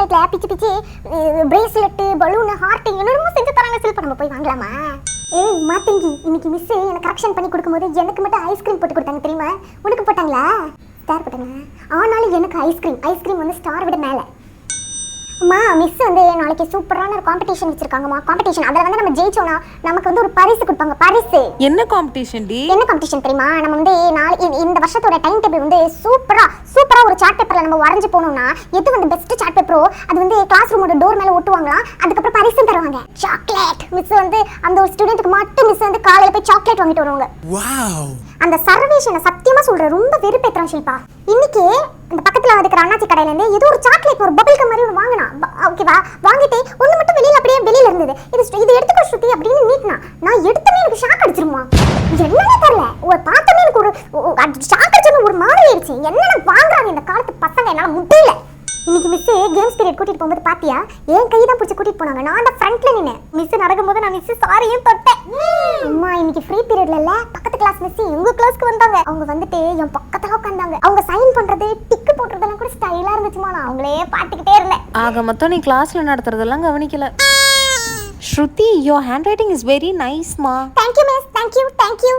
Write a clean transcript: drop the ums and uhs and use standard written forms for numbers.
சாக்லேட்ல பிச்சு பிச்சு bracelet balloon heart என்னென்னமோ செஞ்சு தராங்க சில்பா. நம்ம போய் வாங்கலாமா? ஏய் மாத்தங்கி, இன்னைக்கு மிஸ் எனக்கு கரெக்ஷன் பண்ணி கொடுக்கும்போது எனக்கு மட்டும் ஐஸ்கிரீம் போட்டு கொடுத்தாங்க தெரியுமா? உனக்கு போட்டாங்களா? ஸ்டார் போட்டாங்க. ஆனாலும் எனக்கு ஐஸ்கிரீம் வந்து ஸ்டார் விட மேலே. அம்மா மிஸ் வந்து நாளைக்கு சூப்பரான ஒரு காம்படிஷன் வச்சிருக்காங்கம்மா. காம்படிஷன் அதில் வந்து நம்ம ஜெயிச்சோம்னா நமக்கு வந்து ஒரு பரிசு கொடுப்பாங்க. பரிசு என்ன காம்படிஷன் டி? என்ன காம்படிஷன் தெரியுமா? நம்ம வந்து இந்த வருஷத்தோட டைம் டேபிள் வந்து சூப்பரா ஒரு சார்ட் பேப்பர்ல நம்ம வரைஞ்சு போனோம்னா எது வந்து பெஸ்ட் சார்ட் பேப்பரோ அது வந்து கிளாஸ் ரூமோட டோர் மேல ஒட்டுவாங்களாம். அதுக்கப்புறம் பரிசு தருவாங்க. சாக்லேட். மிஸ் வந்து அந்த ஒரு ஸ்டூடெண்ட்க்கு மட்டும் மிஸ் வந்து காலையில போய் சாக்லேட் வாங்கிட்டு வருவாங்க. வாவ். அந்த சர்வேஷனை சத்தியமா சொல்றேன், ரொம்ப வெறுப்பேத்துறான் ஷில்பா. இன்னைக்கு இந்த பக்கத்துல இருக்கிற அண்ணாச்சி கடையில இருந்து ஏதோ ஒரு சாக்லேட் ஒரு பபிள் கம் மாதிரி ஒன்று வாங்கினா. ஓகேவா? வாங்கிட்டு ஒன்று மட்டும் வெளியில இருந்தது. இது எடுத்துக்கோ ஸ்ருதி அப்படின்னு நீட்டினா. நான் எடுத்தோன்னே எனக்கு ஷாக் அடிச்சிருமா. என்னன்னு தெரியல, ஒரு பார்த்தோன்னே எனக்கு ஒரு ஷாக் அடிச்சது ஒரு மாதிரி ஆயிடுச்சு. என்னென்ன வாங்குறாங்க இந்த காலத்து பசங்க, என்னால முடியல. இன்னைக்கு மிஸ் கேம்ஸ் பீரியட் கூட்டிட்டு போகும்போது பாத்தியா, என் கை தான் பிடிச்சி கூட்டிட்டு போனாங்க. நான் அந்த ஃப்ரண்ட்ல நின்னேன். மிஸ் நடக்கும்போது நான் மிஸ் சாரியும் தொட்டேன். அம்மா இன்னைக்கு ஃப்ரீ பீரியட்ல இல்ல, பக்கத்து கிளாஸ் மிஸ் எங்க கிளாஸ்க்கு வந்தாங்க. அவங்க வந்துட்டு என் பக்கத்துல உட்கார்ந்தாங்க. அவங்க சைன் பண்றது டிக் போடுறதெல்லாம் கூட ஸ்டைலா இருந்துச்சுமா. நான் அவங்களே பாத்துக்கிட்டே இருந்தேன். ஆக மொத்தம் நீ கிளாஸ்ல நடத்துறதெல்லாம் கவனிக்கல. ஸ்ருதி, your handwriting is very nice மா. Thank you miss, thank you.